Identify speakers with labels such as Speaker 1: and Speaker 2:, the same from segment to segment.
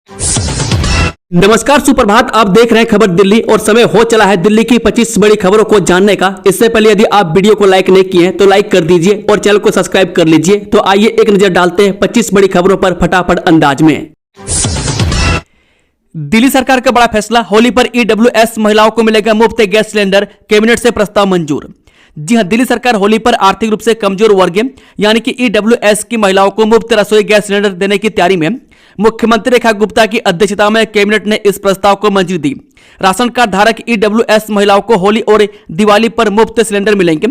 Speaker 1: नमस्कार, सुप्रभात। आप देख रहे हैं खबर दिल्ली और समय हो चला है दिल्ली की 25 बड़ी खबरों को जानने का। इससे पहले यदि आप वीडियो को लाइक नहीं किए हैं तो लाइक कर दीजिए और चैनल को सब्सक्राइब कर लीजिए। तो आइए एक नजर डालते हैं 25 बड़ी खबरों पर फटाफट अंदाज में। दिल्ली सरकार का बड़ा फैसला, होली पर ईडब्ल्यूएस महिलाओं को मिलेगा मुफ्त गैस सिलेंडर, कैबिनेट से प्रस्ताव मंजूर। जी हां, दिल्ली सरकार होली पर आर्थिक रूप से कमजोर वर्ग यानी कि ईडब्ल्यूएस की महिलाओं को मुफ्त रसोई गैस सिलेंडर देने की तैयारी में। मुख्यमंत्री रेखा गुप्ता की अध्यक्षता में कैबिनेट ने इस प्रस्ताव को मंजूरी दी। राशन कार्ड धारक ईडब्ल्यूएस महिलाओं को होली और दिवाली पर मुफ्त सिलेंडर मिलेंगे,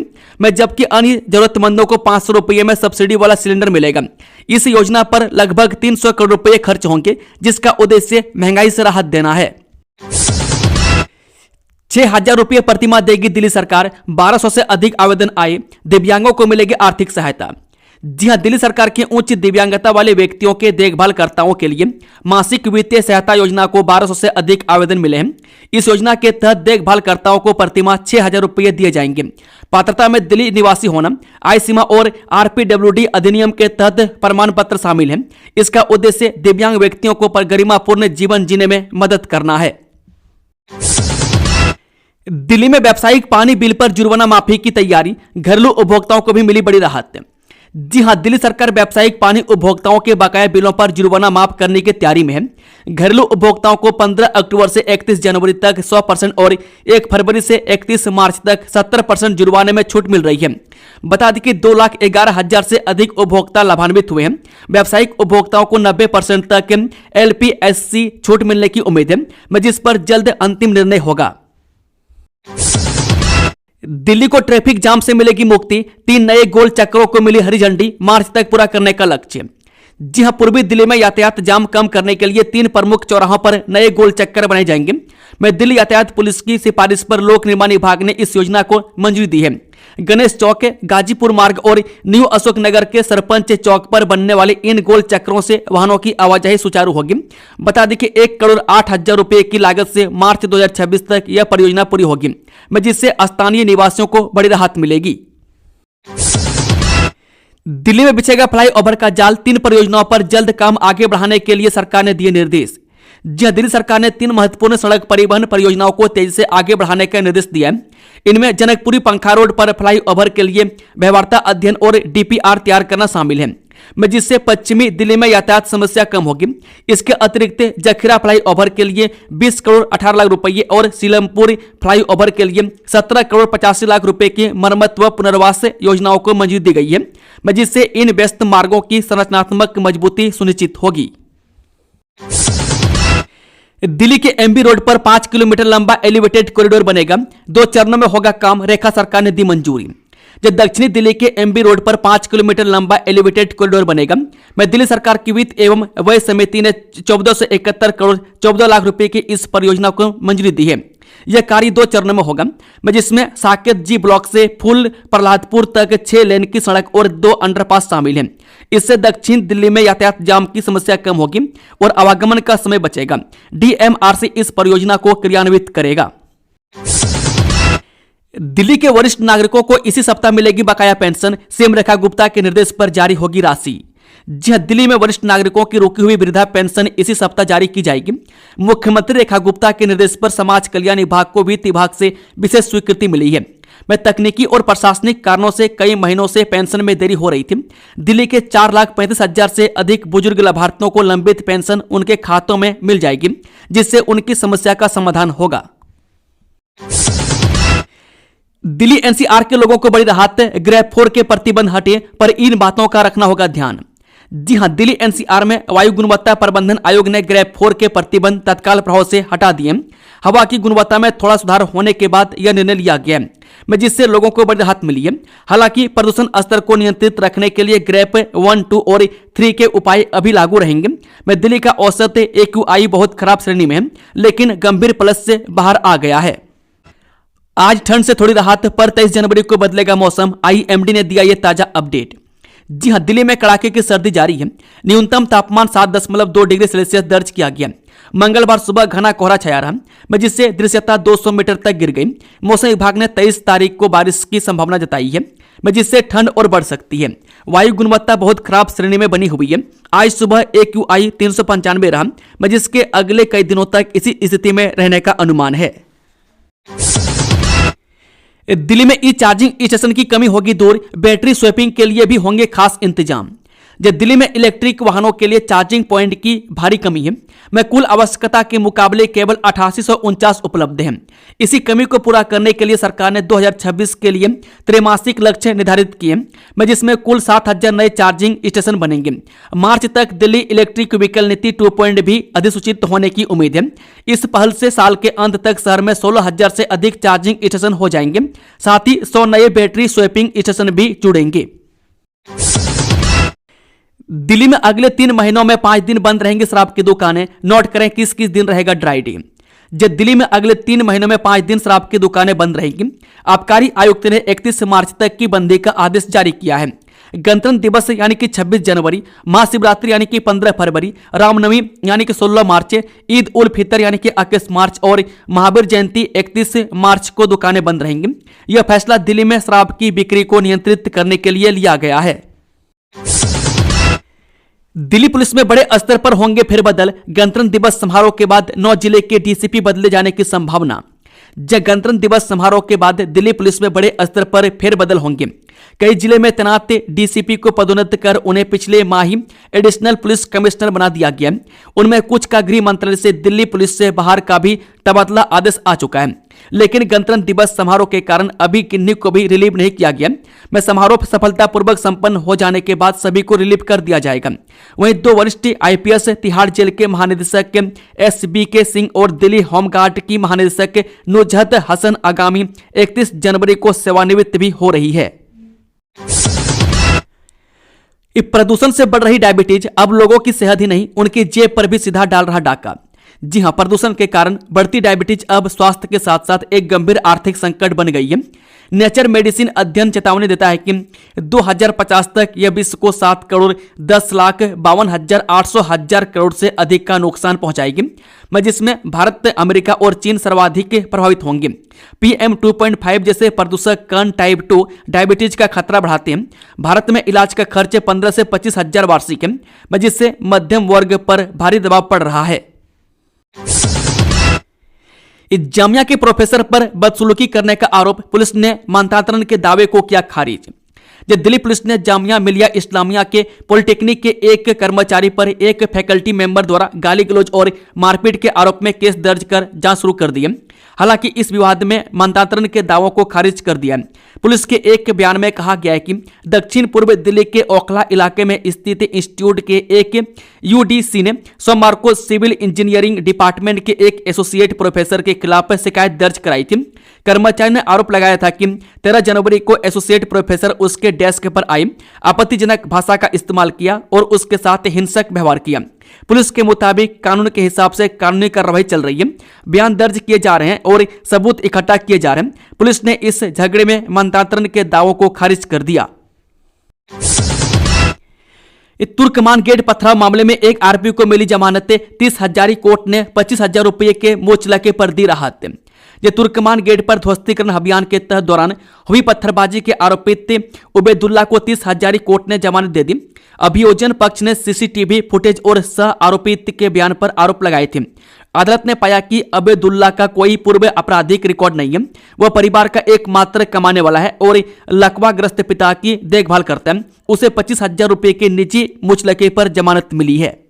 Speaker 1: जबकि अन्य जरूरतमंदों को 500 रुपये में सब्सिडी वाला सिलेंडर मिलेगा। इस योजना पर लगभग 300 करोड़ रुपए खर्च होंगे, जिसका उद्देश्य महंगाई से राहत देना है। 6,000 रुपये प्रतिमाह देगी दिल्ली सरकार, 1200 से अधिक आवेदन आए, दिव्यांगों को मिलेगी आर्थिक सहायता। जी हां, दिल्ली सरकार की उच्च दिव्यांगता वाले व्यक्तियों के देखभालकर्ताओं के लिए मासिक वित्तीय सहायता योजना को 1200 से अधिक आवेदन मिले हैं। इस योजना के तहत देखभालकर्ताओं को प्रतिमाह 6,000 रुपये दिए जाएंगे। पात्रता में दिल्ली निवासी होना, आय सीमा और आरपीडब्ल्यूडी अधिनियम के तहत प्रमाण पत्र शामिल है। इसका उद्देश्य दिव्यांग व्यक्तियों को गरिमापूर्ण जीवन जीने में मदद करना है। दिल्ली में व्यावसायिक पानी बिल पर जुर्माना माफी की तैयारी, घरेलू उपभोक्ताओं को भी मिली बड़ी राहत। जी हां, दिल्ली सरकार व्यावसायिक पानी उपभोक्ताओं के बकाया बिलों पर जुर्माना माफ करने की तैयारी में है। घरेलू उपभोक्ताओं को 15 अक्टूबर से 31 जनवरी तक 100% और 1 फरवरी से 31 मार्च तक 70% जुर्माने में छूट मिल रही है। बता दें कि 2,11,000 से अधिक उपभोक्ता लाभान्वित हुए हैं। व्यावसायिक उपभोक्ताओं को 90% तक LPSC छूट मिलने की उम्मीद है, जिस पर जल्द अंतिम निर्णय होगा। दिल्ली को ट्रैफिक जाम से मिलेगी मुक्ति, 3 नए गोल चक्रों को मिली हरी झंडी, मार्च तक पूरा करने का लक्ष्य। जी हां, पूर्वी दिल्ली में यातायात जाम कम करने के लिए 3 प्रमुख चौराहों पर नए गोल चक्कर बनाए जाएंगे। दिल्ली यातायात पुलिस की सिफारिश पर लोक निर्माण विभाग ने इस योजना को मंजूरी दी है। गणेश चौक, गाजीपुर मार्ग और न्यू अशोक नगर के सरपंच चौक पर बनने वाले इन गोल चक्रों से वाहनों की आवाजाही सुचारू होगी। बता दें कि 1,08,000 रुपए की लागत से मार्च 2026 तक यह परियोजना पूरी होगी, जिससे स्थानीय निवासियों को बड़ी राहत मिलेगी। दिल्ली में बिछेगा फ्लाईओवर का जाल, 3 परियोजनाओं पर जल्द काम आगे बढ़ाने के लिए सरकार ने दिए निर्देश। जी, दिल्ली सरकार ने 3 महत्वपूर्ण सड़क परिवहन परियोजनाओं को तेजी से आगे बढ़ाने का निर्देश दिया है। इनमें जनकपुरी पंखा रोड पर फ्लाईओवर के लिए व्यवहार्यता अध्ययन और DPR तैयार करना शामिल है, जिससे पश्चिमी दिल्ली में यातायात समस्या कम होगी। इसके अतिरिक्त जखीरा फ्लाईओवर के लिए 20 करोड़ 18 लाख रुपये और सीलमपुर फ्लाईओवर के लिए 17 करोड़ 85 लाख रुपए की मरम्मत व पुनर्वास योजनाओं को मंजूरी दी गई है, जिससे इन व्यस्त मार्गों की संरचनात्मक मजबूती सुनिश्चित होगी। दिल्ली के MB रोड पर 5 किलोमीटर लंबा एलिवेटेड कॉरिडोर बनेगा, 2 चरणों में होगा काम, रेखा सरकार ने दी मंजूरी। जब दक्षिणी दिल्ली के MB रोड पर 5 किलोमीटर लंबा एलिवेटेड कॉरिडोर बनेगा, दिल्ली सरकार की वित्त एवं व्यय समिति ने 1471 करोड़ 14 लाख रुपए की इस परियोजना को मंजूरी दी है। यह कार्य 2 चरणों में होगा, जिसमें साकेत जी ब्लॉक से फुल प्रहलादपुर तक 6 लेन की सड़क और 2 अंडरपास शामिल हैं। इससे दक्षिण दिल्ली में यातायात जाम की समस्या कम होगी और आवागमन का समय बचेगा। DMRC इस परियोजना को क्रियान्वित करेगा। दिल्ली के वरिष्ठ नागरिकों को इसी सप्ताह मिलेगी बकाया पेंशन, सीएम रेखा गुप्ता के निर्देश पर जारी होगी राशि। जी हां, दिल्ली में वरिष्ठ नागरिकों की रोकी हुई वृद्धा पेंशन इसी सप्ताह जारी की जाएगी। मुख्यमंत्री रेखा गुप्ता के निर्देश पर समाज कल्याण विभाग को वित्त विभाग से विशेष स्वीकृति मिली है। तकनीकी और प्रशासनिक कारणों से कई महीनों से पेंशन में देरी हो रही थी। दिल्ली के 4,35,000 से अधिक बुजुर्ग लाभार्थियों को लंबित पेंशन उनके खातों में मिल जाएगी, जिससे उनकी समस्या का समाधान होगा। दिल्ली NCR के लोगों को बड़ी राहत, ग्रेप 4 के प्रतिबंध हटे, पर इन बातों का रखना होगा ध्यान। जी हां, दिल्ली NCR में वायु गुणवत्ता प्रबंधन आयोग ने ग्रेप 4 के प्रतिबंध तत्काल प्रभाव से हटा दिए। हवा की गुणवत्ता में थोड़ा सुधार होने के बाद यह निर्णय लिया गया, जिससे लोगों को बड़ी राहत मिली है। हालांकि प्रदूषण स्तर को नियंत्रित रखने के लिए ग्रेप 1, 2 और 3 के उपाय अभी लागू रहेंगे। दिल्ली का औसत AQI बहुत खराब श्रेणी में है, लेकिन गंभीर प्लस से बाहर आ गया है। आज ठंड से थोड़ी राहत, पर 23 जनवरी को बदलेगा मौसम, IMD ने दिया यह ताजा अपडेट। जी हां, दिल्ली में कड़ाके की सर्दी जारी है। न्यूनतम तापमान 7.2 डिग्री सेल्सियस दर्ज किया गया। मंगलवार सुबह घना कोहरा छाया रहा, जिससे दृश्यता 200 मीटर तक गिर गई। मौसम विभाग ने 23 तारीख को बारिश की संभावना जताई है, जिससे ठंड और बढ़ सकती है। वायु गुणवत्ता बहुत खराब श्रेणी में बनी हुई है। आज सुबह AQI 395 रहा, जिसके अगले कई दिनों तक इसी स्थिति में रहने का अनुमान है। दिल्ली में ई चार्जिंग स्टेशन की कमी होगी दूर, बैटरी स्वैपिंग के लिए भी होंगे खास इंतजाम। जब दिल्ली में इलेक्ट्रिक वाहनों के लिए चार्जिंग पॉइंट की भारी कमी है, में कुल आवश्यकता के मुकाबले केवल 8849 उपलब्ध हैं। इसी कमी को पूरा करने के लिए सरकार ने 2026 के लिए त्रैमासिक लक्ष्य निर्धारित किए, जिसमें कुल 7000 नए चार्जिंग स्टेशन बनेंगे। मार्च तक दिल्ली इलेक्ट्रिक व्हीकल नीति 2.0 भी अधिसूचित होने की उम्मीद है। इस पहल से साल के अंत तक शहर में 16000 से अधिक चार्जिंग स्टेशन हो जाएंगे। साथ ही 100 नए बैटरी स्वैपिंग स्टेशन भी जुड़ेंगे। दिल्ली में अगले 3 महीनों में 5 दिन बंद रहेंगी शराब की दुकानें। नोट करें किस किस दिन रहेगा ड्राई डे। जब दिल्ली में अगले 3 महीनों में 5 दिन शराब की दुकानें बंद रहेंगी। आबकारी आयुक्त ने 31 मार्च तक की बंदी का आदेश जारी किया है। गणतंत्र दिवस यानी कि 26 जनवरी, महाशिवरात्रि यानी कि 15 फरवरी, रामनवमी यानी कि 16 मार्च, ईद उल फितर यानी कि 21 मार्च और महावीर जयंती 31 मार्च को दुकानें बंद रहेंगी। यह फैसला दिल्ली में शराब की बिक्री को नियंत्रित करने के लिए लिया गया है। दिल्ली पुलिस में बड़े स्तर पर होंगे फेरबदल। गणतंत्र दिवस समारोह के बाद 9 जिले के डीसीपी बदले जाने की संभावना। गणतंत्र दिवस समारोह के बाद दिल्ली पुलिस में बड़े स्तर पर फेरबदल होंगे। कई जिले में तैनात डीसीपी को पदोन्नत कर उन्हें पिछले माह ही एडिशनल पुलिस कमिश्नर बना दिया गया। उनमें कुछ का गृह मंत्रालय से दिल्ली पुलिस से बाहर का भी तबादला आदेश आ चुका है। लेकिन गणतंत्र दिवस समारोह के कारण अभी किन्हीं को भी रिलीव नहीं किया गया। में समारोह सफलतापूर्वक संपन्न हो जाने के बाद सभी को रिलीव कर दिया जाएगा। वहीं 2 वरिष्ठ IPS तिहाड़ जेल के महानिदेशक SBK सिंह और दिल्ली होमगार्ड की महानिदेशक नुजहत हसन आगामी 31 जनवरी को सेवानिवृत्त भी हो रही है। प्रदूषण से बढ़ रही डायबिटीज अब लोगों की सेहत ही नहीं, उनकी जेब पर भी सीधा डाल रहा डाका। जी हां, प्रदूषण के कारण बढ़ती डायबिटीज अब स्वास्थ्य के साथ साथ एक गंभीर आर्थिक संकट बन गई है। नेचर मेडिसिन अध्ययन चेतावनी देता है कि 2050 तक यह विश्व को 7 करोड़ 10,52,800 करोड़ से अधिक का नुकसान पहुंचाएगी, जिसमें भारत, अमेरिका और चीन सर्वाधिक प्रभावित होंगे। PM 2.5 जैसे प्रदूषक कण टाइप 2 डायबिटीज का खतरा बढ़ाते हैं। भारत में इलाज का खर्च 15 से 25 हजार वार्षिक है, जिससे मध्यम वर्ग पर भारी दबाव पड़ रहा है। जामिया के प्रोफेसर पर बदसलूकी करने का आरोप, पुलिस ने मनतांतरण के दावे को किया खारिज। जब दिल्ली पुलिस ने जामिया मिलिया इस्लामिया के पॉलिटेक्निक के एक कर्मचारी पर एक फैकल्टी मेंबर द्वारा गाली गलौज और मारपीट के आरोप में केस दर्ज कर जांच शुरू कर दी है। हालांकि इस विवाद में मनतांतरण के दावों को खारिज कर दिया। पुलिस के एक बयान में कहा गया है कि दक्षिण पूर्व दिल्ली के ओखला इलाके में स्थित इंस्टीट्यूट के एक UDC ने सोमवार को सिविल इंजीनियरिंग डिपार्टमेंट के एक एसोसिएट प्रोफेसर के खिलाफ शिकायत दर्ज कराई थी। कर्मचारी ने आरोप लगाया था कि 13 जनवरी को एसोसिएट प्रोफेसर उसके डेस्क पर आई, आपत्तिजनक भाषा का इस्तेमाल किया और उसके साथ हिंसक व्यवहार किया। पुलिस के मुताबिक कानून के हिसाब से कानूनी कार्रवाई चल रही है। बयान दर्ज किए जा रहे हैं और सबूत इकट्ठा किए जा रहे हैं। पुलिस ने इस झगड़े में मनतांतरण के दावों को खारिज कर दिया। तुर्कमान गेट पथराव मामले में एक आरोपी को मिली जमानत। 30,000 कोर्ट ने 25,000 रुपये के मोचलके पर दी राहत। ये तुर्कमान गेट पर ध्वस्तीकरण अभियान के तहत दौरान हुई पत्थरबाजी के आरोपित उबैदुल्ला को 30,000 कोर्ट ने जमानत दे दी। अभियोजन पक्ष ने CCTV फुटेज और सह आरोपित के बयान पर आरोप लगाए थे। अदालत ने पाया कि उबैदुल्ला का कोई पूर्व आपराधिक रिकॉर्ड नहीं है। वह परिवार का एकमात्र कमाने वाला है और लकवाग्रस्त पिता की देखभाल करता है। उसे 25,000 रुपये के निजी मुचलके पर जमानत मिली है।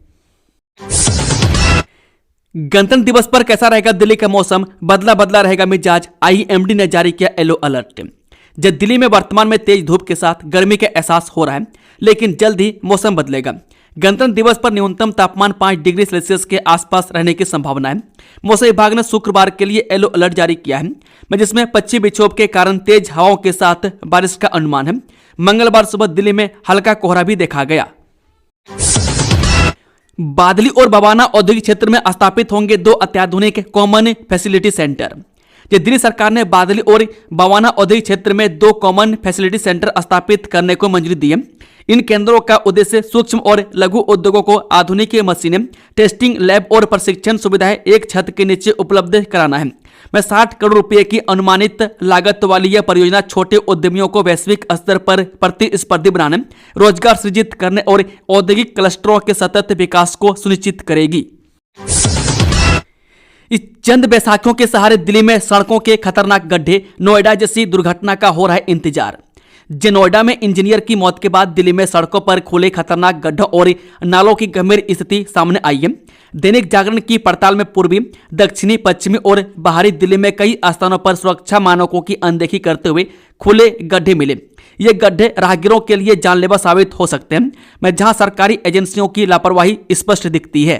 Speaker 1: गणतंत्र दिवस पर कैसा रहेगा दिल्ली का मौसम? बदला बदला रहेगा मिजाज। IMD ने जारी किया येलो अलर्ट। जब दिल्ली में वर्तमान में तेज धूप के साथ गर्मी का एहसास हो रहा है, लेकिन जल्द ही मौसम बदलेगा। गणतंत्र दिवस पर न्यूनतम तापमान 5 डिग्री सेल्सियस के आसपास रहने की संभावना है। मौसम विभाग ने शुक्रवार के लिए येलो अलर्ट जारी किया है, जिसमें पश्चिमी विक्षोभ के कारण तेज हवाओं के साथ बारिश का अनुमान है। मंगलवार सुबह दिल्ली में हल्का कोहरा भी देखा गया। बादली और बवाना औद्योगिक क्षेत्र में स्थापित होंगे 2 अत्याधुनिक कॉमन फैसिलिटी सेंटर। ये दिल्ली सरकार ने बादली और बवाना औद्योगिक क्षेत्र में 2 कॉमन फैसिलिटी सेंटर स्थापित करने को मंजूरी दी है। इन केंद्रों का उद्देश्य सूक्ष्म और लघु उद्योगों को आधुनिक मशीनें, टेस्टिंग लैब और प्रशिक्षण सुविधाएं एक छत के नीचे उपलब्ध कराना है। में 60 करोड़ रुपए की अनुमानित लागत वाली यह परियोजना छोटे उद्यमियों को वैश्विक स्तर पर प्रतिस्पर्धी बनाने, रोजगार सृजित करने और औद्योगिक क्लस्टरों के सतत विकास को सुनिश्चित करेगी। इस चंद बैसाखियों के सहारे दिल्ली में सड़कों के खतरनाक गड्ढे, नोएडा जैसी दुर्घटना का हो रहा है इंतजार। नोएडा में इंजीनियर की मौत के बाद दिल्ली में सड़कों पर खुले खतरनाक गड्ढों और नालों की गंभीर स्थिति सामने आई है। दैनिक जागरण की पड़ताल में पूर्वी, दक्षिणी, पश्चिमी और बाहरी दिल्ली में कई स्थानों पर सुरक्षा मानकों की अनदेखी करते हुए खुले गड्ढे मिले। ये गड्ढे राहगीरों के लिए जानलेवा साबित हो सकते हैं, में जहां सरकारी एजेंसियों की लापरवाही स्पष्ट दिखती है।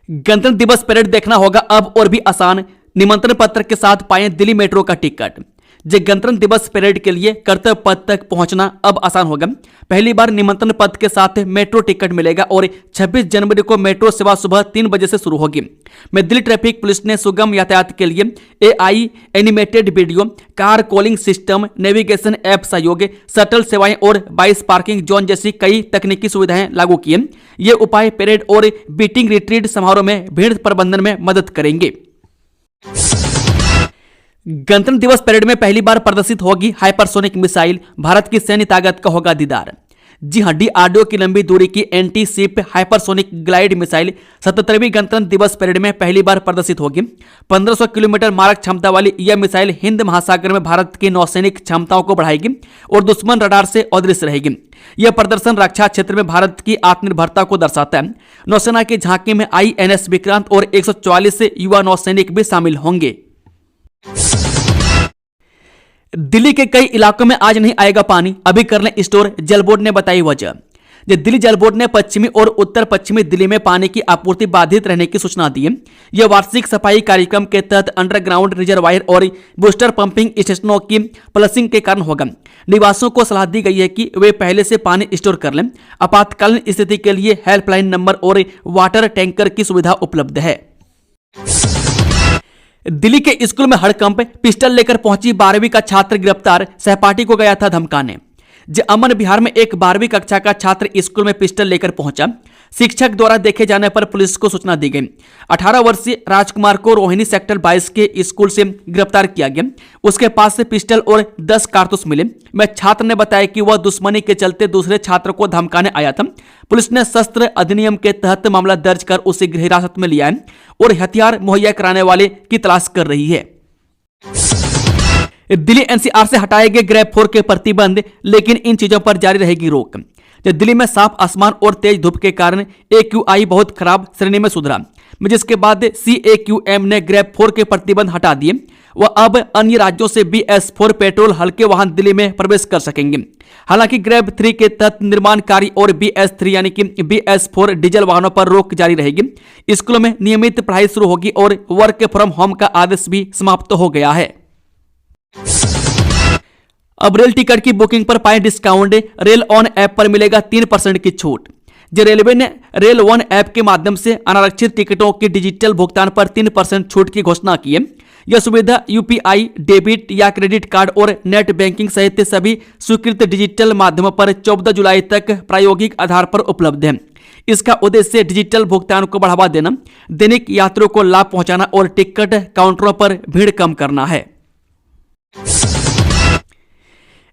Speaker 1: गणतंत्र दिवस परेड देखना होगा अब और भी आसान। निमंत्रण पत्र के साथ पाएं दिल्ली मेट्रो का टिकट। गणतंत्र दिवस परेड के लिए कर्तव्य पथ तक पहुंचना अब आसान होगा। पहली बार निमंत्रण पत्र के साथ मेट्रो टिकट मिलेगा और 26 जनवरी को मेट्रो सेवा सुबह 3 बजे से शुरू होगी। में दिल्ली ट्रैफिक पुलिस ने सुगम यातायात के लिए AI animated video, car calling system, navigation app सहयोग, शटल सेवाएं और 22 पार्किंग जोन जैसी कई तकनीकी सुविधाएं लागू की हैं। ये उपाय परेड और बीटिंग रिट्रीट समारोह में भीड़ प्रबंधन में मदद करेंगे। गणतंत्र दिवस परेड में पहली बार प्रदर्शित होगी हाइपरसोनिक मिसाइल, भारत की सैन्य ताकत का होगा दीदार। जी हां, DRDO की लंबी दूरी की anti ship hypersonic glide missile 77वीं गणतंत्र दिवस परेड में पहली बार प्रदर्शित होगी। 1500 किलोमीटर मारक क्षमता वाली यह मिसाइल हिंद महासागर में भारत की नौसैनिक क्षमताओं को बढ़ाएगी और दुश्मन रडार से अदृश्य रहेगी। यह प्रदर्शन रक्षा क्षेत्र में भारत की आत्मनिर्भरता को दर्शाता है। नौसेना की झांकी में INS विक्रांत और 144 युवा नौसैनिक भी शामिल होंगे। दिल्ली के कई इलाकों में आज नहीं आएगा पानी, अभी कर लें स्टोर, जल बोर्ड ने बताई वजह। दिल्ली जल बोर्ड ने पश्चिमी और उत्तर पश्चिमी दिल्ली में पानी की आपूर्ति बाधित रहने की सूचना दी है। यह वार्षिक सफाई कार्यक्रम के तहत अंडरग्राउंड रिजर्वायर और बूस्टर पंपिंग स्टेशनों की प्लसिंग के कारण होगा। निवासियों को सलाह दी गई है कि वे पहले से पानी स्टोर कर लें। आपातकालीन स्थिति के लिए हेल्पलाइन नंबर और वाटर टैंकर की सुविधा उपलब्ध है। दिल्ली के स्कूल में हड़कंप, पिस्टल लेकर पहुंची 12वीं का छात्र गिरफ्तार, सहपाठी को गया था धमकाने। अमन बिहार में एक 12वीं कक्षा का छात्र स्कूल में पिस्टल लेकर पहुंचा। शिक्षक द्वारा देखे जाने पर पुलिस को सूचना दी गई। 18 वर्षीय राजकुमार को रोहिणी सेक्टर 22 के स्कूल से गिरफ्तार किया गया। उसके पास से पिस्टल और 10 कारतूस मिले। में छात्र ने बताया कि वह दुश्मनी के चलते दूसरे छात्र को धमकाने आया था। पुलिस ने शस्त्र अधिनियम के तहत मामला दर्ज कर उसे गृह हिरासत में लिया है और हथियार मुहैया कराने वाले की तलाश कर रही है। दिल्ली NCR से हटाए गए ग्रैब 4 के प्रतिबंध, लेकिन इन चीजों पर जारी रहेगी रोक। दिल्ली में साफ आसमान और तेज धूप के कारण AQI बहुत खराब श्रेणी में सुधरा, जिसके बाद CAQM ने ग्रैब 4 के प्रतिबंध हटा दिए। वह अब अन्य राज्यों से BS4 पेट्रोल हल्के वाहन दिल्ली में प्रवेश कर सकेंगे। हालांकि ग्रैब 3 के तहत निर्माण कार्य और BS3 यानी कि BS4 डीजल वाहनों पर रोक जारी रहेगी। स्कूलों में नियमित पढ़ाई शुरू होगी और वर्क फ्रॉम होम का आदेश भी समाप्त हो गया है। अब रेल टिकट की बुकिंग पर पाएं डिस्काउंट, रेल ऑन ऐप पर मिलेगा 3% की छूट। रेलवे ने रेल वन ऐप के माध्यम से अनारक्षित टिकटों की डिजिटल भुगतान पर 3% छूट की घोषणा की है। यह सुविधा UPI, डेबिट या क्रेडिट कार्ड और नेट बैंकिंग सहित सभी स्वीकृत डिजिटल माध्यमों पर 14 जुलाई तक प्रायोगिक आधार पर उपलब्ध है। इसका उद्देश्य डिजिटल भुगतान को बढ़ावा देना, दैनिक यात्रियों को लाभ पहुंचाना और टिकट काउंटरों पर भीड़ कम करना है।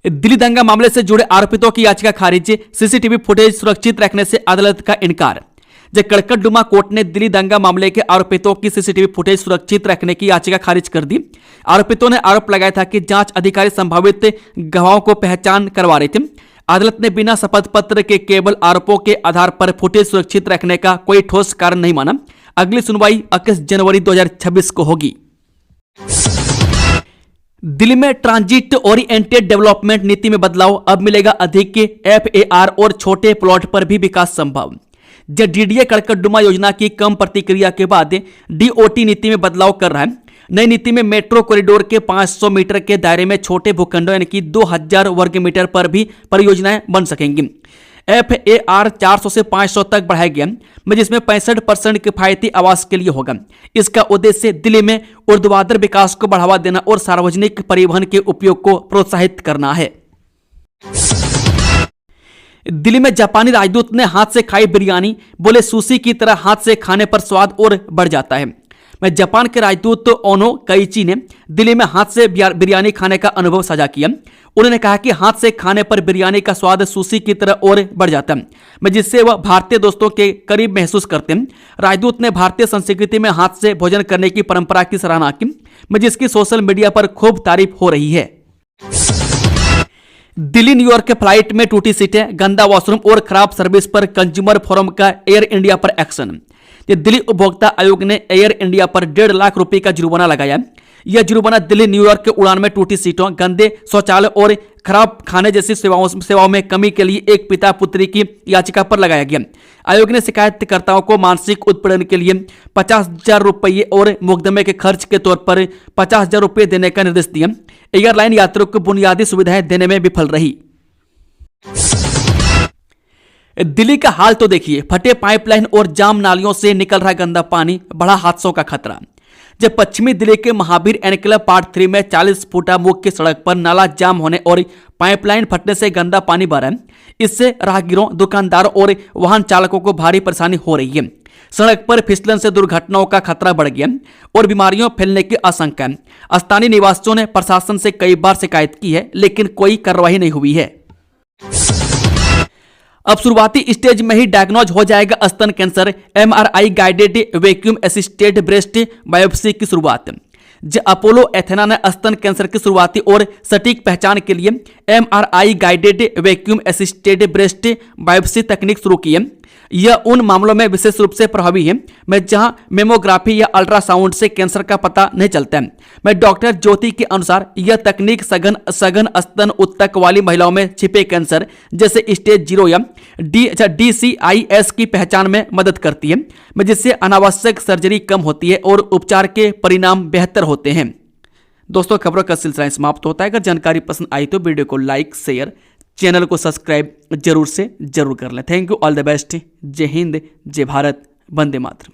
Speaker 1: दिल्ली दंगा मामले से जुड़े आरोपितों की याचिका खारिज, CCTV फुटेज सुरक्षित रखने से अदालत का इनकार। कड़कड़डुमा कोर्ट ने दिल्ली दंगा मामले के आरोपितों की CCTV फुटेज सुरक्षित रखने की याचिका खारिज कर दी। आरोपितों ने आरोप लगाया था कि जांच अधिकारी संभावित गवाहों को पहचान करवा रहे थे। अदालत ने बिना शपथ पत्र के केवल आरोपों के आधार पर फुटेज सुरक्षित रखने का कोई ठोस कारण नहीं माना। अगली सुनवाई 21 जनवरी 2026 को होगी। दिल्ली में ट्रांजिट ओरिएंटेड डेवलपमेंट नीति में बदलाव, अब मिलेगा अधिक FAR और छोटे प्लॉट पर भी विकास संभव। DDA कड़कड़डुमा योजना की कम प्रतिक्रिया के बाद DOT नीति में बदलाव कर रहा है। नई नीति में मेट्रो कॉरिडोर के 500 मीटर के दायरे में छोटे भूखंडों यानी कि 2000 वर्ग मीटर पर भी परियोजनाएं बन सकेंगी। FAR 400 से 500 तक बढ़ाया गया, जिसमें 65% किफायती आवास के लिए होगा। इसका उद्देश्य दिल्ली में ऊर्ध्वाधर विकास को बढ़ावा देना और सार्वजनिक परिवहन के उपयोग को प्रोत्साहित करना है। दिल्ली में जापानी राजदूत ने हाथ से खाई बिरयानी, बोले सुशी की तरह हाथ से खाने पर स्वाद और बढ़ जाता है। जापान के राजदूत ओनो कइची ने दिल्ली में हाथ से बिरयानी खाने का अनुभव साझा किया। उन्होंने कहा कि हाथ से खाने पर बिरयानी का स्वाद सुशी की तरह और बढ़ जाता है, जिससे वह भारतीय दोस्तों के करीब महसूस करते हैं। राजदूत ने भारतीय संस्कृति में हाथ से भोजन करने की परंपरा की सराहना की, जिसकी सोशल मीडिया पर खूब तारीफ हो रही है। दिल्ली न्यूयॉर्क के फ्लाइट में टूटी सीटें, गंदा वॉशरूम और खराब सर्विस पर कंज्यूमर फोरम का एयर इंडिया पर एक्शन। दिल्ली उपभोक्ता आयोग ने एयर इंडिया पर 1.5 लाख रुपए का जुर्माना लगाया। यह जुर्माना दिल्ली न्यूयॉर्क के उड़ान में टूटी सीटों, गंदे शौचालय और खराब खाने जैसी सेवाओं में कमी के लिए एक पिता पुत्री की याचिका पर लगाया गया। आयोग ने शिकायतकर्ताओं को मानसिक उत्पीड़न के लिए 50,000 रुपये और मुकदमे के खर्च के तौर पर 50,000 रुपये देने का निर्देश दिया। एयरलाइन यात्रियों को बुनियादी सुविधाएं देने में विफल रही। दिल्ली का हाल तो देखिए, फटे पाइपलाइन और जाम नालियों से निकल रहा गंदा पानी, बड़ा हादसों का खतरा। जब पश्चिमी दिल्ली के महावीर एनक्लेव पार्ट 3 में 40 फुटा मुख्य सड़क पर नाला जाम होने और पाइपलाइन फटने से गंदा पानी बह रहा है, इससे राहगीरों, दुकानदारों और वाहन चालकों को भारी परेशानी हो रही है। सड़क पर फिसलन से दुर्घटनाओं का खतरा बढ़ गया और बीमारियों फैलने की आशंका है। स्थानीय निवासियों ने प्रशासन से कई बार शिकायत की है, लेकिन कोई कार्रवाई नहीं हुई है। अब शुरुआती स्टेज में ही डायग्नोज हो जाएगा स्तन cancer, MRI guided vacuum assisted breast biopsy की शुरुआत। अपोलो एथेना ने स्तन कैंसर की शुरुआती और सटीक पहचान के लिए MRI guided vacuum assisted breast biopsy तकनीक शुरू की है। यह उन मामलों में विशेष रूप से प्रभावी है जहां मेमोग्राफी या अल्ट्रासाउंड से कैंसर का पता नहीं चलता है। डॉक्टर ज्योति के अनुसार यह तकनीक सघन स्तन उत्तक वाली महिलाओं में छिपे कैंसर जैसे स्टेज 0 या DCIS की पहचान में मदद करती है, जिससे अनावश्यक सर्जरी कम होती है और उपचार के परिणाम बेहतर होते हैं। दोस्तों, खबरों का सिलसिला समाप्त होता है। अगर जानकारी पसंद आई तो वीडियो को लाइक, शेयर, चैनल को सब्सक्राइब जरूर कर लें। Thank you, all the best. जय हिंद, जय भारत, वंदे मातरम।